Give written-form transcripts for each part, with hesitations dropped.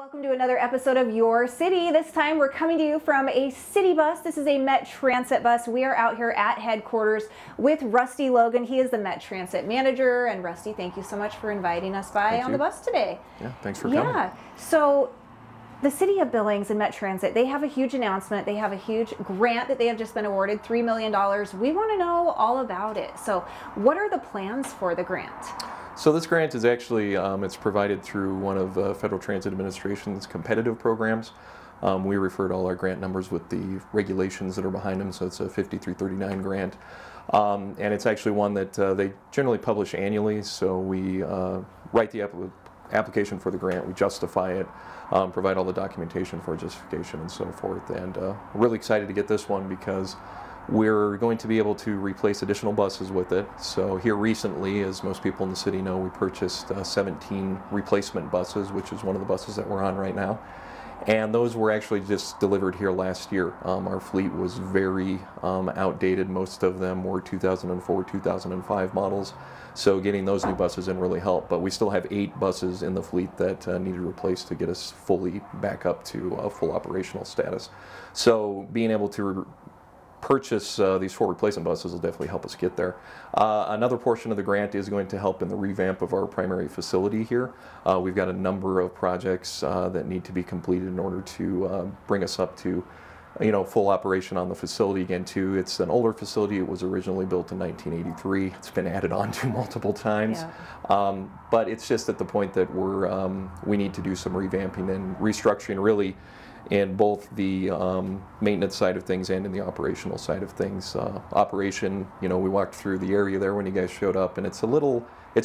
Welcome to another episode of Your City. This time we're coming to you from a city bus. This is a Met Transit bus. We are out here at headquarters with Rusty Logan. He is the Met Transit manager. And Rusty, thank you so much for inviting us by on the bus today. Yeah, thanks for coming. Yeah, so the City of Billings and Met Transit, they have a huge announcement. They have a huge grant that they have just been awarded, $3 million. We want to know all about it. So what are the plans for the grant? So this grant is actually, it's provided through one of Federal Transit Administration's competitive programs. We refer to all our grant numbers with the regulations that are behind them, so it's a 5339 grant. And it's actually one that they generally publish annually, so we write the application for the grant, we justify it, provide all the documentation for justification and so forth. And we're really excited to get this one because we're going to be able to replace additional buses with it. So here recently, as most people in the city know, we purchased 17 replacement buses, which is one of the buses that we're on right now. And those were actually just delivered here last year. Our fleet was very outdated. Most of them were 2004, 2005 models. So getting those new buses in really helped. But we still have 8 buses in the fleet that need to replace to get us fully back up to a full operational status. So being able to purchase these 4 replacement buses will definitely help us get there. Another portion of the grant is going to help in the revamp of our primary facility here. We've got a number of projects that need to be completed in order to bring us up to full operation on the facility again too. It's an older facility. It was originally built in 1983. It's been added on to multiple times. Yeah. But it's just at the point that we need to do some revamping and restructuring really in both the maintenance side of things and in the operational side of things. Operation, we walked through the area there when you guys showed up, and it's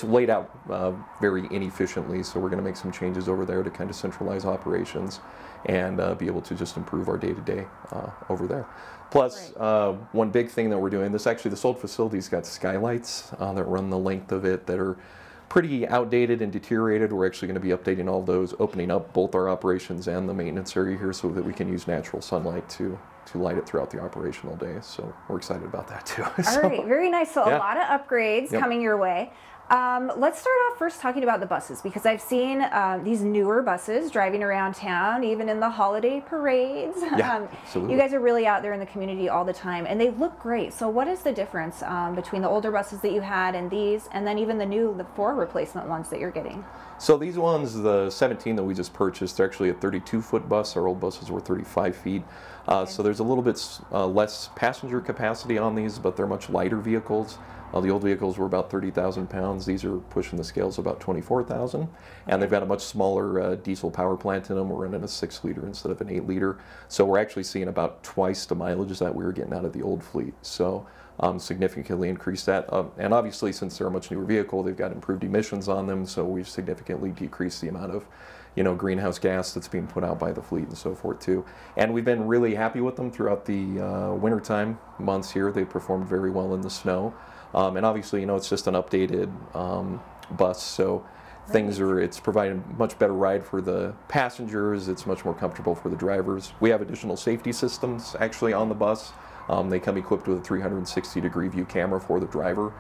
laid out very inefficiently, so we're going to make some changes over there to kind of centralize operations and be able to just improve our day-to-day over there. Plus, one big thing that we're doing, this old facility's got skylights that run the length of it that are pretty outdated and deteriorated. We're actually going to be updating all those, opening up both our operations and the maintenance area here so that we can use natural sunlight to light it throughout the operational day. So we're excited about that too. All right, very nice. So yeah, a lot of upgrades coming your way. Let's start off first talking about the buses, because I've seen these newer buses driving around town, even in the holiday parades. Yeah, absolutely. You guys are really out there in the community all the time, and they look great. So what is the difference between the older buses that you had and these, and then even the 4 replacement ones that you're getting? So these ones, the 17 that we just purchased, they're actually a 32-foot bus. Our old buses were 35 feet. So there's a little bit less passenger capacity on these, but they're much lighter vehicles. The old vehicles were about 30,000 pounds. These are pushing the scales about 24,000. And they've got a much smaller diesel power plant in them. We're running a 6-liter instead of an 8-liter. So we're actually seeing about twice the mileage that we were getting out of the old fleet. So significantly increased that. And obviously, since they're a much newer vehicle, they've got improved emissions on them. So we've significantly decreased the amount of greenhouse gas that's being put out by the fleet and so forth too. And we've been really happy with them throughout the wintertime months here. They performed very well in the snow. And obviously, it's just an updated bus, so it's providing a much better ride for the passengers. It's much more comfortable for the drivers. We have additional safety systems actually on the bus. They come equipped with a 360-degree view camera for the driver,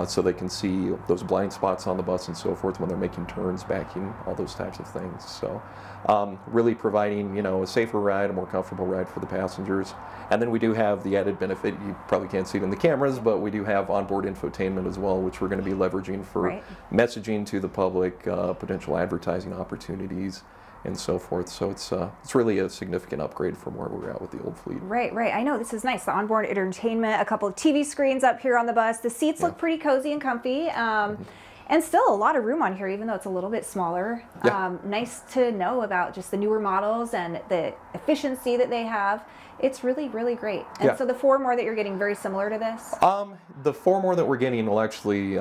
so they can see those blind spots on the bus and so forth when they're making turns, backing, all those types of things. So really providing, a safer ride, a more comfortable ride for the passengers. And then we do have the added benefit, you probably can't see it in the cameras, but we do have onboard infotainment as well, which we're going to be leveraging for messaging to the public, potential advertising opportunities, and so forth. So it's really a significant upgrade from where we were at with the old fleet. Right. I know, this is nice. The onboard entertainment, a couple of TV screens up here on the bus. The seats look pretty cozy and comfy. And still a lot of room on here, even though it's a little bit smaller. Nice to know about just the newer models and the efficiency that they have. It's really, really great. And so the 4 more that you're getting, very similar to this? The 4 more that we're getting will actually,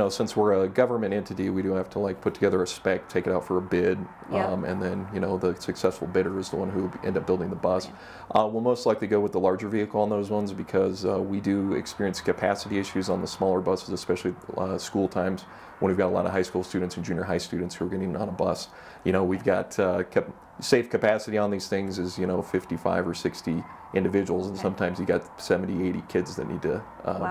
since we're a government entity, we do have to put together a spec, take it out for a bid, and then, the successful bidder is the one who end up building the bus. We'll most likely go with the larger vehicle on those ones because we do experience capacity issues on the smaller buses, especially school times. when we've got a lot of high school students and junior high students who are getting on a bus. You know, we've got safe capacity on these things is, you know, 55 or 60 individuals, and sometimes you got 70, 80 kids that need to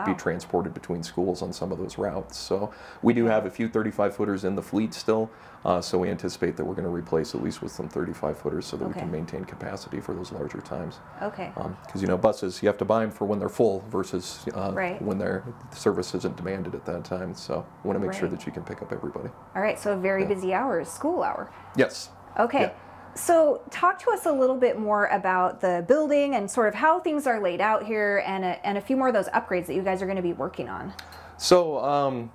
be transported between schools on some of those routes. So we do have a few 35-footers in the fleet still, so we anticipate that we're going to replace at least with some 35-footers so that we can maintain capacity for those larger times. Okay. Because, you know, buses, you have to buy them for when they're full versus when their service isn't demanded at that time. So we want to make sure that you can pick up everybody. All right, so very busy hours, school hour. Yes. Okay. Yeah. So talk to us a little bit more about the building and sort of how things are laid out here, and a few more of those upgrades that you guys are going to be working on. So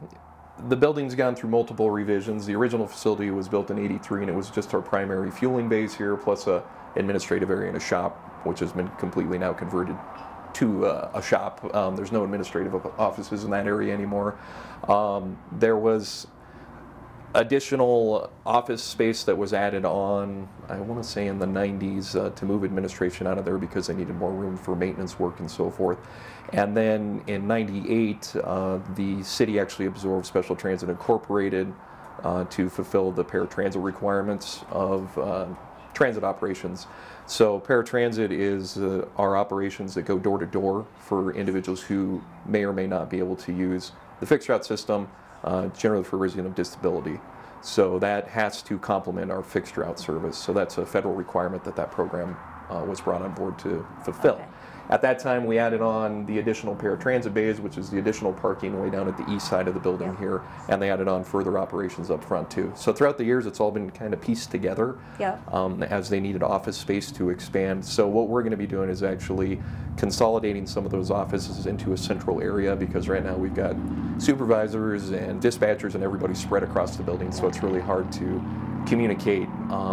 the building's gone through multiple revisions. The original facility was built in '83, and it was just our primary fueling base here, plus a administrative area and a shop, which has been completely now converted to a shop. There's no administrative offices in that area anymore. There was additional office space that was added on, I want to say in the 90s, to move administration out of there because they needed more room for maintenance work and so forth. And then in '98, the city actually absorbed Special Transit Incorporated to fulfill the paratransit requirements of transit operations. So paratransit is our operations that go door to door for individuals who may or may not be able to use the fixed route system, generally for a reason of disability. So that has to complement our fixed route service. So that's a federal requirement that program was brought on board to fulfill. Okay. At that time, we added on the additional paratransit bays, which is the additional parking way down at the east side of the building here, and they added on further operations up front too. So throughout the years, it's all been kind of pieced together as they needed office space to expand. So what we're going to be doing is actually consolidating some of those offices into a central area, because right now we've got supervisors and dispatchers and everybody spread across the building, so it's really hard to communicate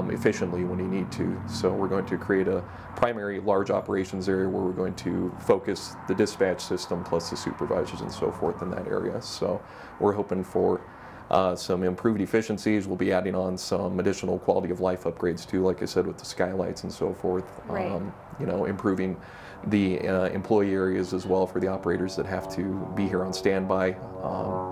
efficiently when you need to. So we're going to create a primary large operations area where we're going to focus the dispatch system plus the supervisors and so forth in that area. So we're hoping for some improved efficiencies. We'll be adding on some additional quality of life upgrades too, like I said, with the skylights and so forth. You know, improving the employee areas as well for the operators that have to be here on standby,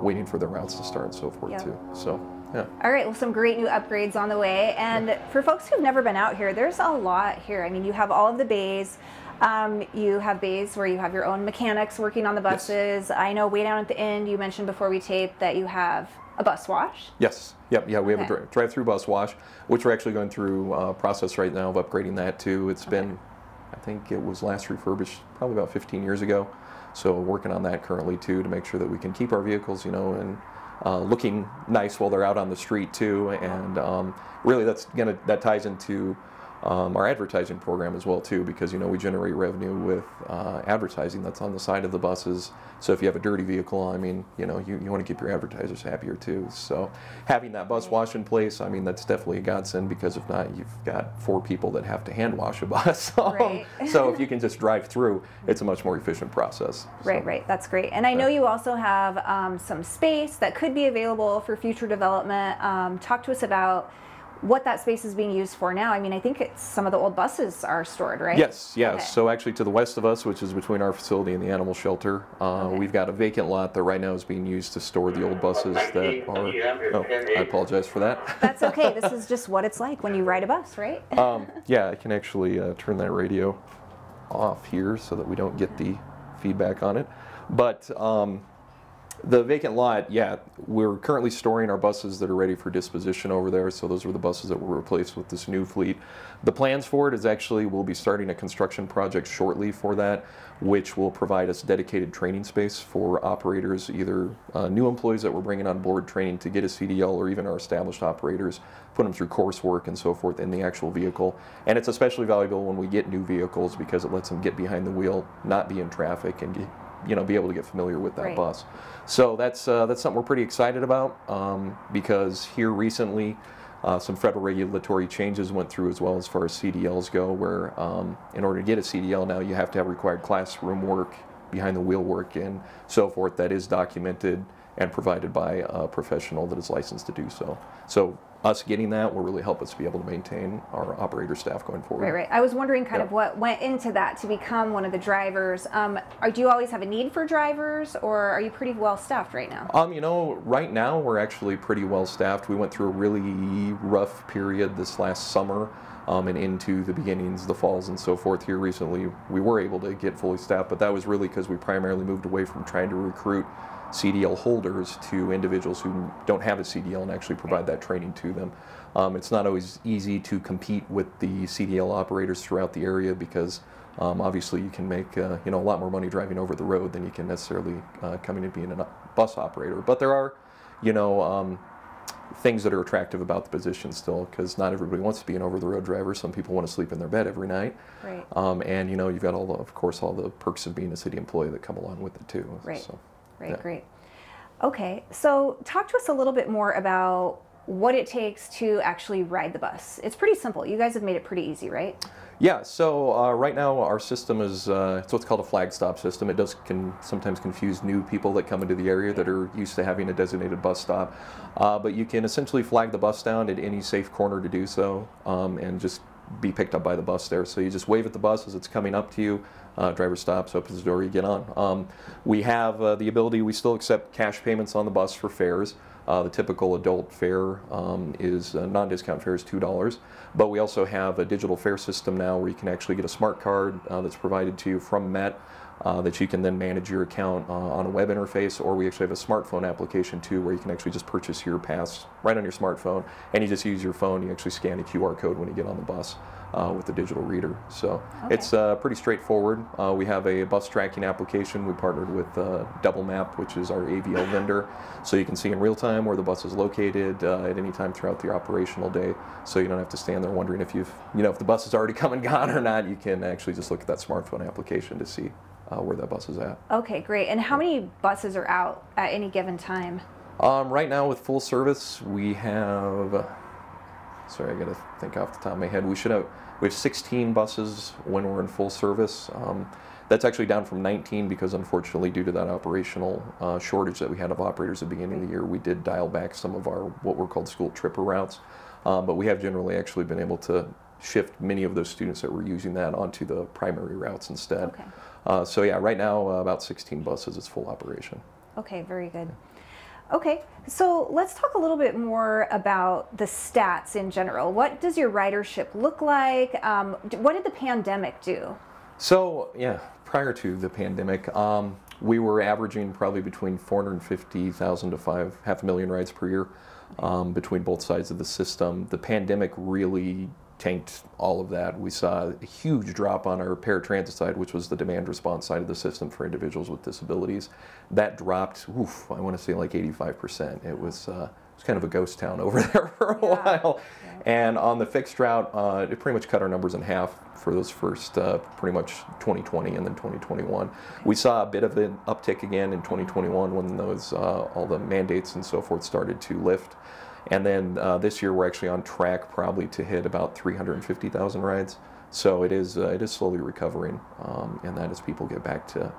waiting for their routes to start and so forth too. So. Yeah. All right, well, some great new upgrades on the way. And for folks who've never been out here, there's a lot here. I mean, you have all of the bays. You have bays where you have your own mechanics working on the buses. I know way down at the end, you mentioned before we taped that you have a bus wash. Yes. Yep. Yeah, we have a drive-through bus wash, which we're actually going through a process right now of upgrading that too. It's been, I think it was last refurbished probably about 15 years ago. So working on that currently too to make sure that we can keep our vehicles, you know, and looking nice while they're out on the street too, and really that ties into our advertising program as well too, because you know we generate revenue with advertising that's on the side of the buses. So if you have a dirty vehicle, I mean, you know, you want to keep your advertisers happier too. So having that bus wash in place, I mean, that's definitely a godsend, because if not, you've got 4 people that have to hand wash a bus. So if you can just drive through, it's a much more efficient process. Right, that's great. And I know you also have some space that could be available for future development. Talk to us about what that space is being used for now. I mean, I think some of the old buses are stored, right? Yes. So actually to the west of us, which is between our facility and the animal shelter, we've got a vacant lot that right now is being used to store the old buses that are, I apologize for that. That's okay. This is just what it's like when you ride a bus, right? Yeah, I can actually turn that radio off here so that we don't get the feedback on it. But the vacant lot, we're currently storing our buses that are ready for disposition over there. So those were the buses that were replaced with this new fleet. The plans for it is actually we'll be starting a construction project shortly for that, which will provide us dedicated training space for operators, either new employees that we're bringing on board training to get a CDL, or even our established operators, put them through coursework and so forth in the actual vehicle. And it's especially valuable when we get new vehicles, because it lets them get behind the wheel, not be in traffic, and be able to get familiar with that bus. So that's something we're pretty excited about, because here recently some federal regulatory changes went through as well as far as CDLs go, where in order to get a CDL now you have to have required classroom work, behind the wheel work and so forth that is documented and provided by a professional that is licensed to do so. So us getting that will really help us be able to maintain our operator staff going forward. Right. I was wondering kind of what went into that to become one of the drivers. Do you always have a need for drivers, or are you pretty well staffed right now? You know, right now we're actually pretty well staffed. We went through a really rough period this last summer and into the beginnings, the falls and so forth here recently. We were able to get fully staffed, but that was really because we primarily moved away from trying to recruit CDL holders to individuals who don't have a CDL and actually provide that training to them. It's not always easy to compete with the CDL operators throughout the area because obviously you can make you know, a lot more money driving over the road than you can necessarily coming and being a bus operator. But there are, you know, things that are attractive about the position still, because not everybody wants to be an over-the-road driver. Some people want to sleep in their bed every night. Right. And you know, you've got all the, of course, all the perks of being a city employee that come along with it too. Right. So, right. yeah. Great. Okay. So talk to us a little bit more about what it takes to actually ride the bus. It's pretty simple. You guys have made it pretty easy, right? Yeah, so right now our system is it's what's called a flag stop system. It can sometimes confuse new people that come into the area that are used to having a designated bus stop. But you can essentially flag the bus down at any safe corner to do so and just be picked up by the bus there. So you just wave at the bus as it's coming up to you. Driver stops, opens the door, you get on. We have the ability, we still accept cash payments on the bus for fares. The typical adult fare is non-discount fare is $2, but we also have a digital fare system now where you can actually get a smart card that's provided to you from Met that you can then manage your account on a web interface, or we actually have a smartphone application too where you can actually just purchase your pass right on your smartphone, and you just use your phone. You actually scan a QR code when you get on the bus with the digital reader. So it's pretty straightforward. We have a bus tracking application. We partnered with Double Map, which is our AVL vendor, so you can see in real time where the bus is located at any time throughout the operational day. So you don't have to stand there wondering if if the bus has already come and gone or not. You can actually just look at that smartphone application to see where that bus is at. Okay, great. And how many buses are out at any given time? Right now with full service, we have, sorry, I got to think off the top of my head. We have 16 buses when we're in full service. That's actually down from 19 because unfortunately due to that operational shortage that we had of operators at the beginning of the year, we did dial back some of our what were called school tripper routes. But we have generally actually been able to shift many of those students that were using that onto the primary routes instead. Okay. So yeah, right now about 16 buses is full operation. Okay, very good. Okay, so let's talk a little bit more about the stats in general. What does your ridership look like? What did the pandemic do? So yeah, prior to the pandemic, we were averaging probably between 450,000 to half a million rides per year between both sides of the system. The pandemic really tanked all of that. We saw a huge drop on our paratransit side, which was the demand response side of the system for individuals with disabilities. That dropped, I want to say like 85%. It was kind of a ghost town over there for a while. Yeah. And on the fixed route, it pretty much cut our numbers in half for those first pretty much 2020 and then 2021. We saw a bit of an uptick again in 2021 when those all the mandates and so forth started to lift. And then this year we're actually on track probably to hit about 350,000 rides. So it is slowly recovering, and that as people get back to,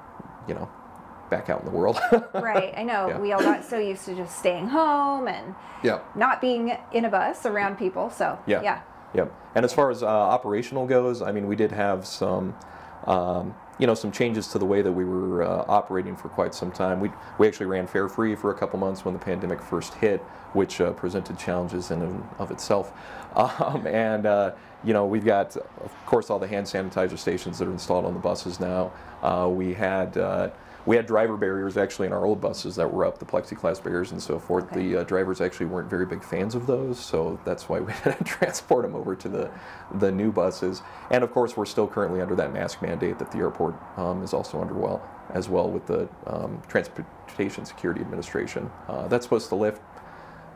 back out in the world. Right, I know. Yeah. We all got so used to just staying home and not being in a bus around people. So yeah. And as far as operational goes, I mean, we did have some some changes to the way that we were operating for quite some time. We actually ran fare free for a couple months when the pandemic first hit, which presented challenges in and of itself. We've got, of course, all the hand sanitizer stations that are installed on the buses now. We had driver barriers actually in our old buses that were up, the plexiglass barriers and so forth. Okay. The drivers actually weren't very big fans of those, so that's why we had to transport them over to the new buses. And of course, we're still currently under that mask mandate that the airport is also under as well with the Transportation Security Administration. That's supposed to lift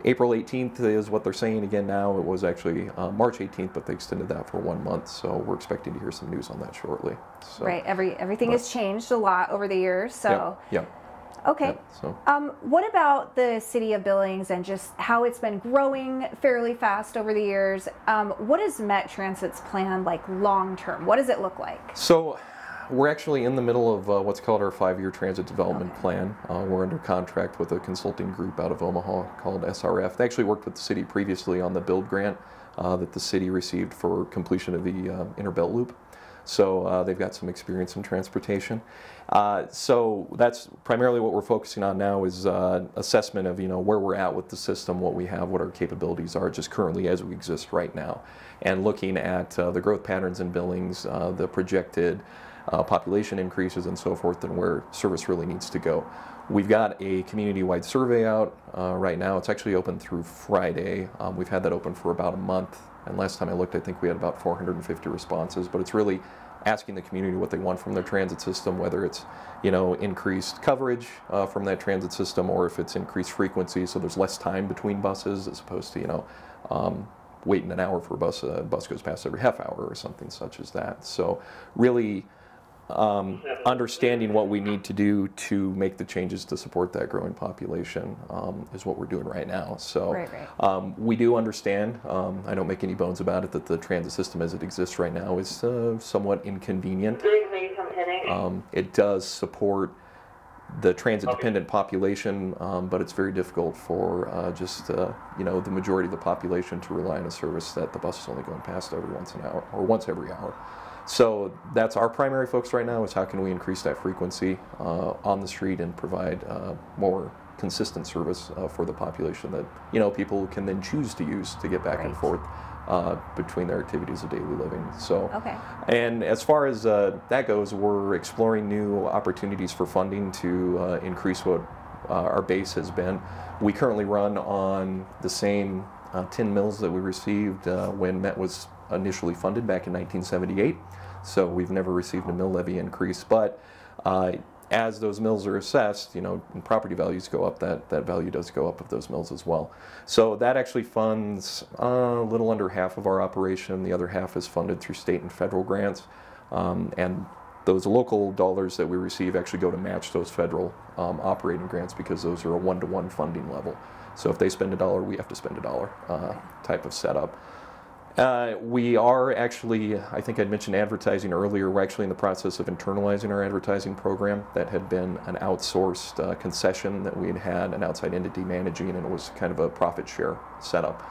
April 18th is what they're saying again now. It was actually March 18th, but they extended that for 1 month, so we're expecting to hear some news on that shortly. So, right, everything has changed a lot over the years, so. Yeah. Okay. So. What about the city of Billings and just how it's been growing fairly fast over the years? What is Met Transit's plan like long term? What does it look like? So we're actually in the middle of what's called our 5-year transit development plan. We're under contract with a consulting group out of Omaha called SRF. They actually worked with the city previously on the build grant that the city received for completion of the Inner Belt Loop. So they've got some experience in transportation. So that's primarily what we're focusing on now is assessment of where we're at with the system, what we have, what our capabilities are just currently as we exist right now, and looking at the growth patterns in Billings, the projected population increases and so forth, and where service really needs to go. We've got a community-wide survey out right now. It's actually open through Friday. We've had that open for about a month. And last time I looked, I think we had about 450 responses, but it's really asking the community what they want from their transit system, whether it's, increased coverage from that transit system, or if it's increased frequency, so there's less time between buses as opposed to, waiting an hour for a bus goes past every half hour or something such as that. So really understanding what we need to do to make the changes to support that growing population is what we're doing right now. So we do understand, I don't make any bones about it, that the transit system as it exists right now is somewhat inconvenient. It does support the transit-dependent population, but it's very difficult for the majority of the population to rely on a service that the bus is only going past every once an hour or once every hour. So that's our primary focus right now, is how can we increase that frequency on the street and provide more consistent service for the population that people can then choose to use to get back and forth between their activities of daily living. So, and as far as that goes, we're exploring new opportunities for funding to increase what our base has been. We currently run on the same 10 mills that we received when MET was initially funded back in 1978. So we've never received a mill levy increase, but as those mills are assessed, and property values go up, that value does go up of those mills as well. So that actually funds a little under half of our operation. The other half is funded through state and federal grants, and those local dollars that we receive actually go to match those federal operating grants, because those are a one-to-one funding level. So if they spend $1, we have to spend $1 type of setup. We are actually, I think I'd mentioned advertising earlier, we're actually in the process of internalizing our advertising program. That had been an outsourced concession that we had an outside entity managing, and it was kind of a profit share setup.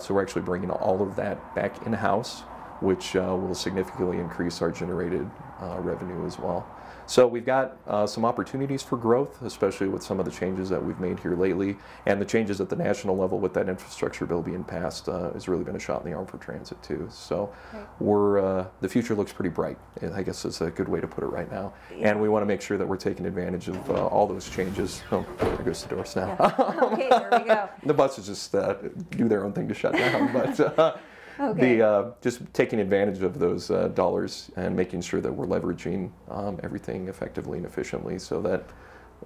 So we're actually bringing all of that back in-house, which will significantly increase our generated revenue as well. So we've got some opportunities for growth, especially with some of the changes that we've made here lately, and the changes at the national level with that infrastructure bill being passed has really been a shot in the arm for transit too. So we're the future looks pretty bright, I guess is a good way to put it right now. And we want to make sure that we're taking advantage of all those changes. Oh, there goes the doors now. Okay, there we go. The buses just do their own thing to shut down, but. Just taking advantage of those dollars and making sure that we're leveraging everything effectively and efficiently, so that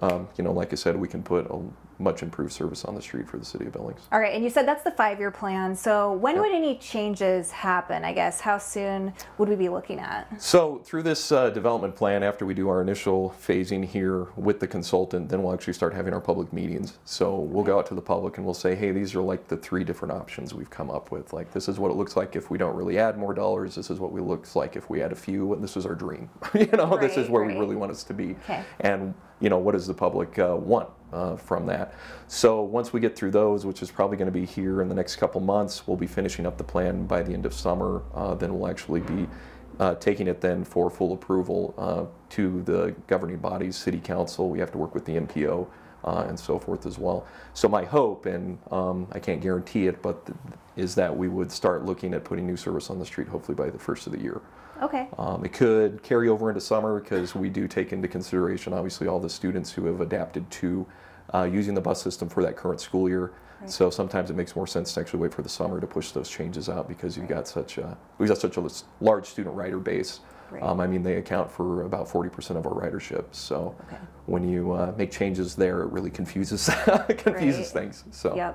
like I said, we can put a much improved service on the street for the city of Billings. All right, and you said that's the 5-year plan. So when would any changes happen? I guess how soon would we be looking at? So through this development plan, after we do our initial phasing here with the consultant, then we'll actually start having our public meetings. So we'll go out to the public and we'll say, hey, these are like the 3 different options we've come up with. Like, this is what it looks like if we don't really add more dollars. This is what it looks like if we add a few, and this is our dream. This is where we really want us to be. And what does the public want from that? So once we get through those, which is probably going to be here in the next couple months, we'll be finishing up the plan by the end of summer. Then we'll actually be taking it then for full approval to the governing bodies, city council. We have to work with the MPO and so forth as well. So my hope, and I can't guarantee it, but is that we would start looking at putting new service on the street hopefully by the first of the year. Okay. It could carry over into summer, because we do take into consideration obviously all the students who have adapted to using the bus system for that current school year. So sometimes it makes more sense to actually wait for the summer to push those changes out, because we've got such a large student rider base. I mean, they account for about 40% of our ridership. So when you make changes there, it really confuses things. So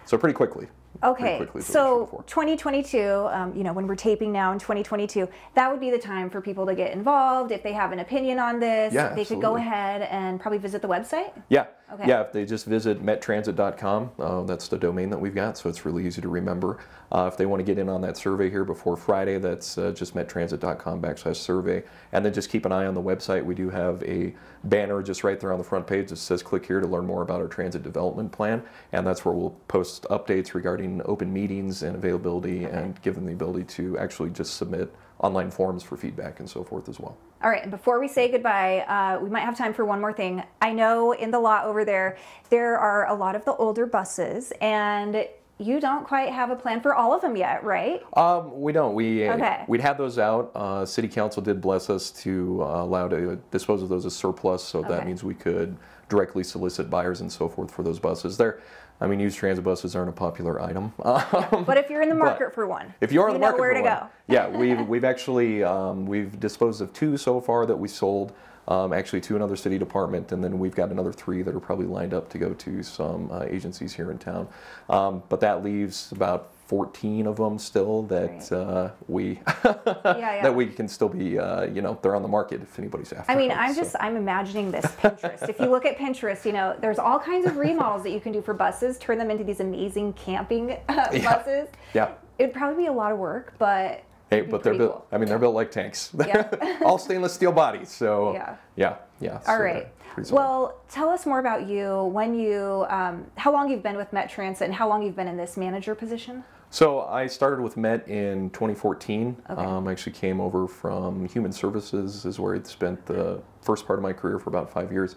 so pretty quickly. Okay, so 2022, when we're taping now in 2022, that would be the time for people to get involved. If they have an opinion on this, they could go ahead and probably visit the website? Yeah, Okay. Yeah, if they just visit mettransit.com, that's the domain that we've got, so it's really easy to remember. If they want to get in on that survey here before Friday, that's just mettransit.com/survey. And then just keep an eye on the website. We do have a banner just right there on the front page that says click here to learn more about our transit development plan. And that's where we'll post updates regarding open meetings and availability, and give them the ability to actually just submit online forms for feedback and so forth as well. All right, and before we say goodbye, we might have time for one more thing. I know in the lot over there, there are a lot of the older buses, and you don't quite have a plan for all of them yet, right? We don't. We'd had those out. City Council did bless us to allow to dispose of those as surplus, so that means we could directly solicit buyers and so forth for those buses. Used transit buses aren't a popular item. But if you're in the market for one, if you are in the market where for to one, go. Yeah, we've actually we've disposed of 2 so far that we sold. Actually, to another city department, and then we've got another 3 that are probably lined up to go to some agencies here in town. But that leaves about 14 of them still that that we can still be, they're on the market if anybody's after. I'm imagining this Pinterest. If you look at Pinterest, there's all kinds of remodels that you can do for buses, turn them into these amazing camping buses. Yeah. It'd probably be a lot of work, but hey, but they're built. Cool. They're built like tanks. All stainless steel bodies. So yeah. All right. Well, tell us more about you. How long you've been with Met Transit, and how long you've been in this manager position? So I started with Met in 2014. I actually came over from Human Services, is where I'd spent the first part of my career for about 5 years.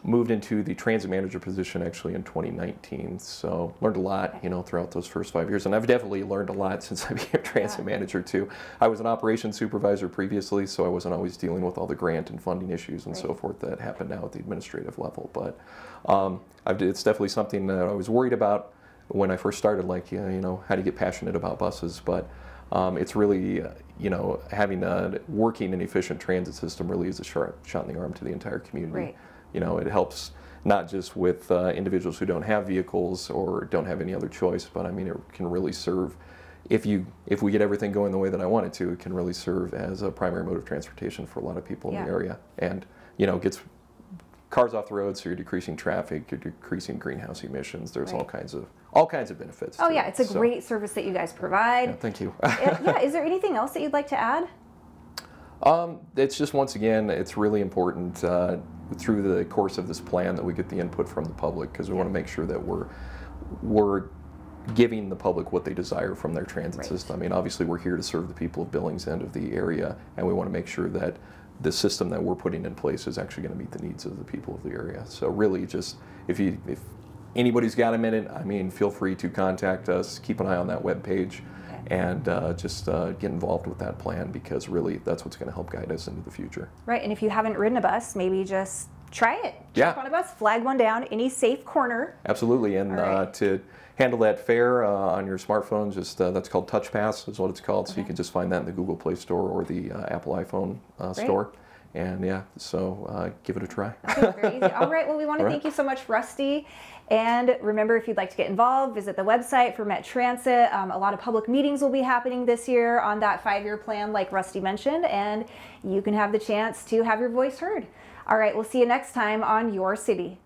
Moved into the transit manager position actually in 2019. So learned a lot, throughout those first 5 years. And I've definitely learned a lot since I became transit manager too. I was an operations supervisor previously, so I wasn't always dealing with all the grant and funding issues and so forth that happen now at the administrative level. But it's definitely something that I was worried about when I first started, how do you get passionate about buses? But it's really, having a working and efficient transit system really is a shot in the arm to the entire community. Right. It helps not just with individuals who don't have vehicles or don't have any other choice, but it can really serve, if we get everything going the way that I want it to, it can really serve as a primary mode of transportation for a lot of people in the area. And, gets cars off the road, so you're decreasing traffic, you're decreasing greenhouse emissions. There's all kinds of benefits. Oh yeah, it's a great service that you guys provide. Yeah, thank you. Is there anything else that you'd like to add? It's just, once again, it's really important through the course of this plan that we get the input from the public, because we want to make sure that we're giving the public what they desire from their transit system. Obviously we're here to serve the people of Billings and of the area, and we want to make sure that the system that we're putting in place is actually going to meet the needs of the people of the area. So really, just if anybody's got a minute, feel free to contact us. Keep an eye on that webpage, and just get involved with that plan, because really that's what's going to help guide us into the future. Right, and if you haven't ridden a bus, maybe just try it. Yeah. Jump on a bus, flag one down, any safe corner. Absolutely, and to handle that fare on your smartphone, just that's called Touch Pass is what it's called. So you can just find that in the Google Play Store or the Apple iPhone store. And give it a try. Okay, very easy. All right, well, we want to thank you so much, Rusty. And remember, if you'd like to get involved, visit the website for Met Transit. A lot of public meetings will be happening this year on that 5-year plan, like Rusty mentioned, and you can have the chance to have your voice heard. All right, we'll see you next time on Your City.